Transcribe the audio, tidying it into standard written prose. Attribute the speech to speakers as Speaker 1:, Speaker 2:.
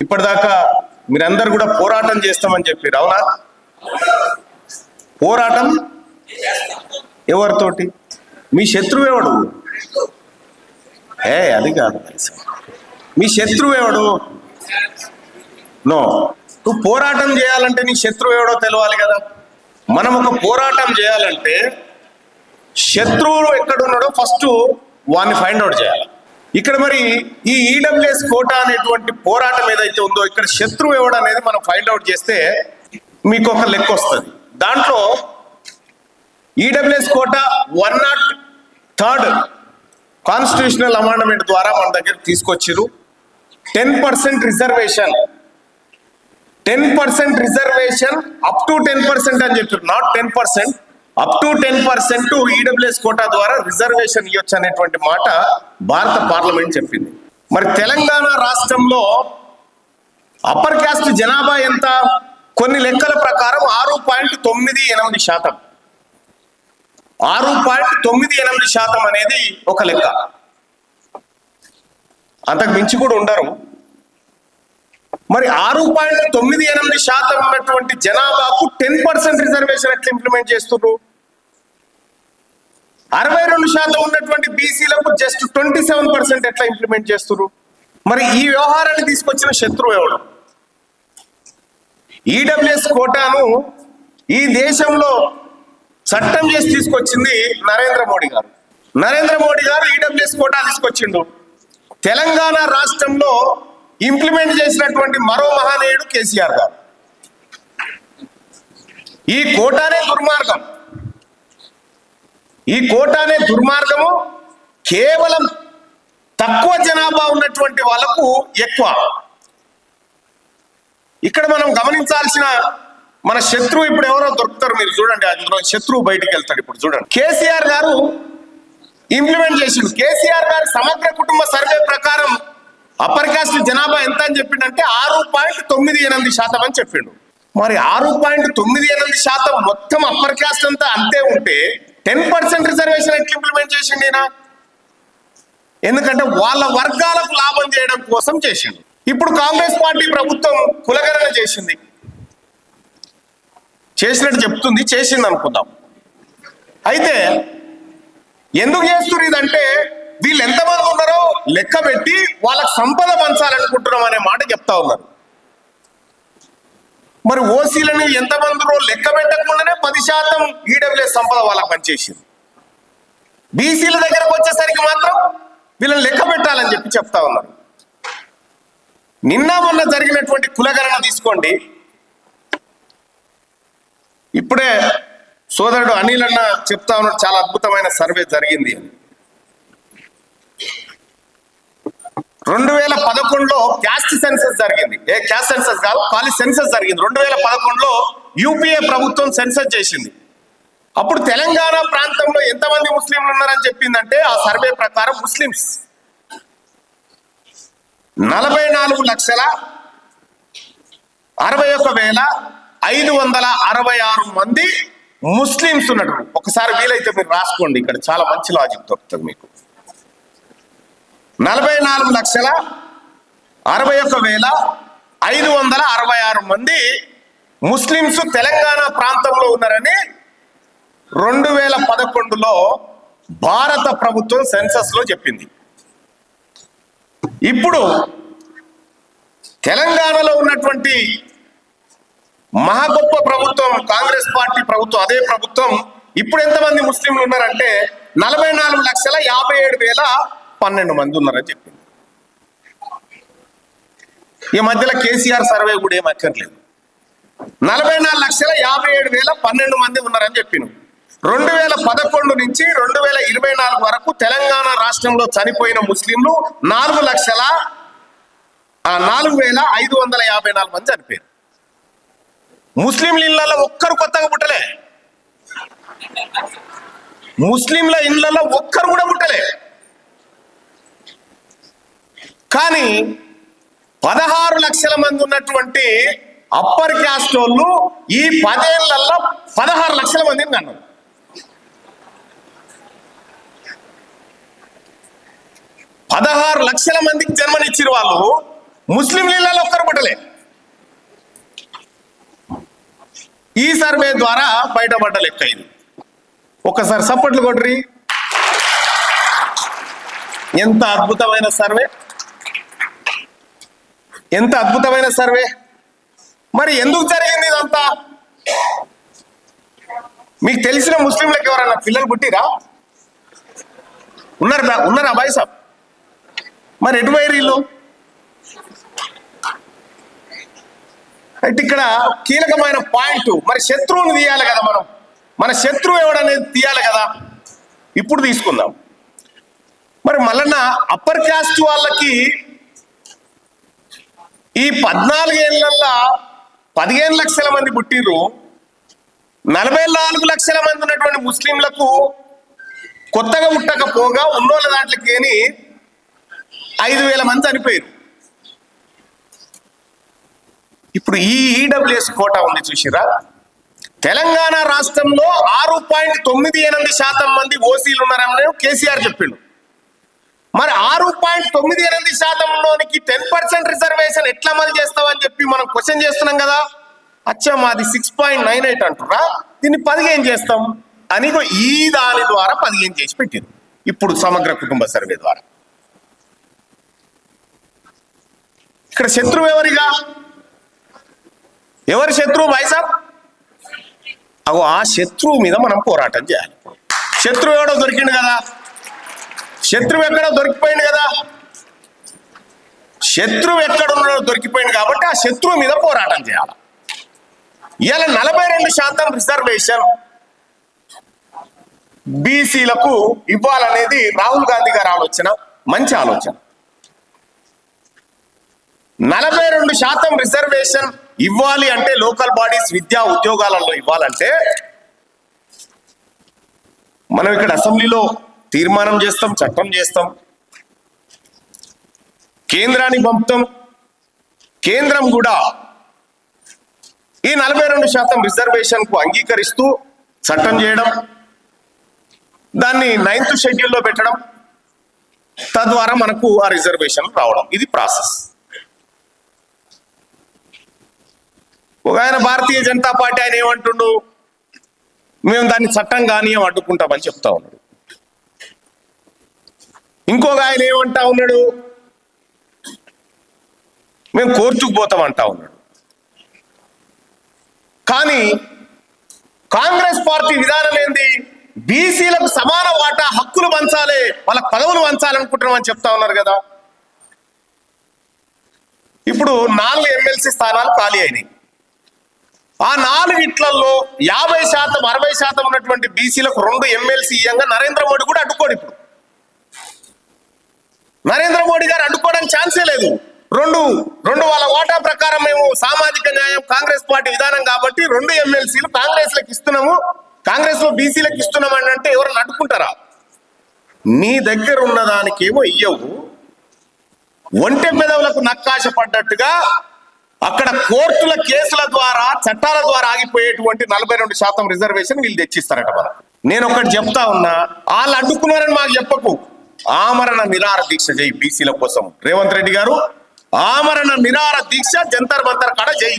Speaker 1: ఇప్పటిదాకా మీరందరూ కూడా పోరాటం చేస్తామని చెప్పారు, అవునా? పోరాటం ఎవరితోటి? మీ శత్రువు ఎవడు? అది కాదు, మీ శత్రువు ఎవడు? నో, నువ్వు పోరాటం చేయాలంటే నీ శత్రువు ఎవడో తెలవాలి కదా. మనం ఒక పోరాటం చేయాలంటే శత్రువు ఎక్కడున్నాడో ఫస్ట్ వాడిని ఫైండ్ అవుట్ చేయాలి. ఇక్కడ మరి ఈ ఈడబ్ల్యూఎస్ కోటా అనేటువంటి పోరాటం ఏదైతే ఉందో ఇక్కడ శత్రువు ఎవడు అనేది మనం ఫైండ్ అవుట్ చేస్తే మీకు ఒక లెక్క వస్తుంది. దాంట్లో EWS quota 103rd constitutional amendment ద్వారా మన దగ్గర తీసుకొచ్చారు. 10% రిజర్వేషన్, 10% రిజర్వేషన్ అప్ టు 10% అని చెప్పారు. Not 10%, up to 10% EWS quota ద్వారా రిజర్వేషన్ ఇవ్వచ్చు అనేటువంటి మాట భారత పార్లమెంట్ చెప్పింది. మరి తెలంగాణ రాష్ట్రంలో అప్పర్ క్యాస్ట్ జనాభా ఎంత? కొన్ని లెక్కల ప్రకారం 6.98%. 6.98% అనేది ఒక లెక్క, అంతకు మించి కూడా ఉండరు. మరి 6.98% ఉన్నటువంటి జనాభాకు 10% రిజర్వేషన్ ఎట్లా ఇంప్లిమెంట్ చేస్తున్నారు? 62% ఉన్నటువంటి బీసీలకు జస్ట్ 27% ఎట్లా ఇంప్లిమెంట్ చేస్తున్నారు? మరి ఈ వ్యవహారాన్ని తీసుకొచ్చిన శత్రువు ఎవడు? ఈడబ్ల్యూఎస్ కోటాను ఈ దేశంలో చట్టం చేసి తీసుకొచ్చింది నరేంద్ర మోడీ గారు. నరేంద్ర మోడీ గారు ఈడబ్ల్యూఎస్ కోటా తీసుకొచ్చిండు. తెలంగాణ రాష్ట్రంలో ఇంప్లిమెంట్ చేసినటువంటి మరో మహానీయుడు కేసీఆర్ గారు. ఈ కోటానే దుర్మార్గం, ఈ కోటానే దుర్మార్గము. కేవలం తక్కువ జనాభా ఉన్నటువంటి వాళ్ళకు ఎక్కువ. ఇక్కడ మనం గమనించాల్సిన మన శత్రువు ఇప్పుడు ఎవరో దొరుకుతారు, మీరు చూడండి. అందులో శత్రువు బయటికి వెళ్తాడు. ఇప్పుడు చూడండి, కేసీఆర్ గారు ఇంప్లిమెంట్ చేసిండు. కేసీఆర్ గారి సమగ్ర కుటుంబ సర్వే ప్రకారం అప్పర్ కాస్ట్ జనాభా ఎంత అని చెప్పిండంటే 6.98% అని చెప్పిండు. మరి 6.98% మొత్తం అప్పర్ కాస్ట్ అంతా అంతే ఉంటే 10% రిజర్వేషన్ ఎట్లా ఇంప్లిమెంట్ చేసిండు ఈయన? ఎందుకంటే వాళ్ళ వర్గాలకు లాభం చేయడం కోసం చేసిండు. ఇప్పుడు కాంగ్రెస్ పార్టీ ప్రభుత్వం కులగణన చేసింది, చేసినట్టు చెప్తుంది, చేసింది అనుకుందాం. అయితే ఎందుకు చేస్తున్నారు ఇదంటే వీళ్ళు ఎంతమంది ఉన్నారో లెక్క పెట్టి వాళ్ళకి సంపద పంచాలనుకుంటున్నాం అనే మాట చెప్తా ఉన్నారు. మరి ఓసీలను ఎంతమందిలో లెక్క పెట్టకుండానే 10% ఈడబ్ల్యూఎస్ సంపద వాళ్ళకి పనిచేసింది. బీసీల దగ్గరకు వచ్చేసరికి మాత్రం వీళ్ళని లెక్క పెట్టాలని చెప్తా ఉన్నారు. నిన్న మొన్న జరిగినటువంటి కులగణన తీసుకోండి. ఇప్పుడే సోదరుడు అనిల్ అన్న చెప్తా ఉన్నాడు, చాలా అద్భుతమైన సర్వే జరిగింది అని. 2011లో క్యాస్ట్ సెన్సస్ జరిగింది. క్యాస్ట్ సెన్సస్ కాదు, ఖాళీ సెన్సస్ జరిగింది. 2011లో యూపీఏ ప్రభుత్వం సెన్సస్ చేసింది. అప్పుడు తెలంగాణ ప్రాంతంలో ఎంతమంది ముస్లింలు ఉన్నారని చెప్పిందంటే ఆ సర్వే ప్రకారం ముస్లిమ్స్ 44,61,566 మంది ముస్లిమ్స్ ఉన్నట్టు. ఒకసారి వీలైతే మీరు రాసుకోండి, ఇక్కడ చాలా మంచి లాజిక్ దొరుకుతుంది మీకు. 44,61,566 మంది ముస్లిమ్స్ తెలంగాణ ప్రాంతంలో ఉన్నారని 2011లో భారత ప్రభుత్వం సెన్సస్ లో చెప్పింది. ఇప్పుడు తెలంగాణలో ఉన్నటువంటి మహా గొప్ప ప్రభుత్వం కాంగ్రెస్ పార్టీ ప్రభుత్వం, అదే ప్రభుత్వం ఇప్పుడు ఎంతమంది ముస్లింలు ఉన్నారంటే 44,57,012 మంది ఉన్నారని చెప్పింది. ఈ మధ్యలో కేసీఆర్ సర్వే కూడా ఏం అక్కర్లేదు. 44,57,012 మంది ఉన్నారని చెప్పింది. 2011 నుంచి 2024 వరకు తెలంగాణ రాష్ట్రంలో చనిపోయిన ముస్లింలు 4,05,54 మంది చనిపోయారు. ముస్లింల ఇళ్లలో ఒక్కరు కొత్తగా పుట్టలే, ముస్లింల ఇళ్లలో ఒక్కరు కూడా పుట్టలే. కానీ 16 లక్షల మంది ఉన్నటువంటి అప్పర్ క్యాస్ట్ వాళ్ళు ఈ 10 ఏళ్లలో 16 లక్షల మందిని కన్నారు. 16 లక్షల మందికి జన్మనిచ్చిన వాళ్ళు ముస్లిం లీలలో ఒక్కరు పుట్టలే. ఈ సర్వే ద్వారా బయటపడ్డ లెక్క ఇది. ఒక్కసారి సప్పట్లు కొట్రి. ఎంత అద్భుతమైన సర్వే, ఎంత అద్భుతమైన సర్వే. మరి ఎందుకు జరిగింది ఇదంతా? మీకు తెలిసిన ముస్లింలకు ఎవరైనా పిల్లలు పుట్టిరా? ఉన్నారా బాయ్ సాబ్? మరి ఎటు పోయారు వీళ్ళు? అంటే ఇక్కడ కీలకమైన పాయింట్, మరి శత్రువుని తీయాలి కదా మనం. మన శత్రువు ఎవడనేది తీయాలి కదా. ఇప్పుడు తీసుకుందాం. మరి మళ్ళా అప్పర్ కాస్ట్ వాళ్ళకి ఈ 14 ఏళ్లలో 15 లక్షల మంది పుట్టిర్రు. 44 లక్షల మంది ఉన్నటువంటి ముస్లింలకు కొత్తగా పుట్టకపోగా ఉన్నోళ్ళ దాంట్లోకి 5,000 మంది చనిపోయారు. ఇప్పుడు ఈ ఈడబ్ల్యూఎస్ కోటా ఉంది చూసిరా. తెలంగాణ రాష్ట్రంలో 6.98% మంది ఓసీలు ఉన్నారని కేసీఆర్ చెప్పిండు. మరి 6.98%లోనికి 10% రిజర్వేషన్ ఎట్లా అమలు చేస్తామని చెప్పి మనం క్వశ్చన్ చేస్తున్నాం కదా. అచ్చా మాది 6.98 అంటురా, దీన్ని 15 చేస్తాం అని ఈ దాని ద్వారా 15 చేసి పెట్టింది. ఇప్పుడు సమగ్ర కుటుంబ సర్వే ద్వారా. ఇక్కడ శత్రువు ఎవరిగా? ఎవరి శత్రువు భాయ్సాబ్? అగో ఆ శత్రువు మీద మనం పోరాటం చేయాలి. శత్రువు ఎవడో దొరికిండు కదా, శత్రువు ఎక్కడో దొరికిపోయింది కదా. శత్రువు ఎక్కడున్నాడో దొరికిపోయింది కాబట్టి ఆ శత్రువు మీద పోరాటం చేయాలి. ఇలా 42% రిజర్వేషన్ బీసీలకు ఇవ్వాలనేది రాహుల్ గాంధీ గారి ఆలోచన, మంచి ఆలోచన. 42% రిజర్వేషన్ ఇవ్వాలి అంటే లోకల్ బాడీస్ విద్యా ఉద్యోగాలలో ఇవ్వాలంటే మనం ఇక్కడ అసెంబ్లీలో తీర్మానం చేస్తాం, చట్టం చేస్తాం, కేంద్రానికి పంపుతాం. కేంద్రం కూడా ఈ 42% రిజర్వేషన్ కు అంగీకరిస్తూ చట్టం చేయడం, దాన్ని 9th షెడ్యూల్లో పెట్టడం, తద్వారా మనకు ఆ రిజర్వేషన్ రావడం. ఇది ప్రాసెస్. ఒక ఆయన భారతీయ జనతా పార్టీ ఆయన ఏమంటుండు, మేము దాన్ని చట్టం కానీ అడ్డుకుంటామని చెప్తా ఉన్నాడు. ఇంకొక ఆయన ఏమంటా ఉన్నాడు, మేము కోర్టుకు పోతామంటా ఉన్నాడు. కానీ కాంగ్రెస్ పార్టీ విధానం ఏంది? బీసీలకు సమాన వాటా హక్కులు పంచాలి, వాళ్ళకి పదవులు పంచాలనుకుంటున్నామని చెప్తా ఉన్నారు కదా. ఇప్పుడు 4 ఎమ్మెల్సీ స్థానాలు ఖాళీ అయినాయి. ఆ 4 50% 60% ఉన్నటువంటి బీసీలకు 2 ఎమ్మెల్సీ ఇయ్యంగా నరేంద్ర మోడీ కూడా అడ్డుకోడు. ఇప్పుడు నరేంద్ర మోడీ గారు అడ్డుకోవడానికి ఛాన్సే లేదు. రెండు వాళ్ళ వాటా ప్రకారం మేము సామాజిక న్యాయం కాంగ్రెస్ పార్టీ విధానం కాబట్టి 2 ఎమ్మెల్సీలు కాంగ్రెస్లకు ఇస్తున్నాము, కాంగ్రెస్ లో బీసీలకు ఇస్తున్నామని అంటే ఎవరైనా అడ్డుకుంటారా? నీ దగ్గర ఉన్నదానికేమో ఇయ్యవు, ఒంటె పెదవులకు నక్కాశ పడ్డట్టుగా అక్కడ కోర్టుల కేసుల ద్వారా చట్టాల ద్వారా ఆగిపోయేటువంటి 42% రిజర్వేషన్ వీళ్ళు తెచ్చిస్తారట. మనకు నేను ఒకటి చెప్తా ఉన్నా, వాళ్ళు అడ్డుకున్నారని మాకు చెప్పకు. ఆమరణ నిరాహార దీక్ష చేయి బీసీల కోసం. రేవంత్ రెడ్డి గారు ఆమరణ నిరాహార దీక్ష జంతర్ మంతర్ కాడ చేయి.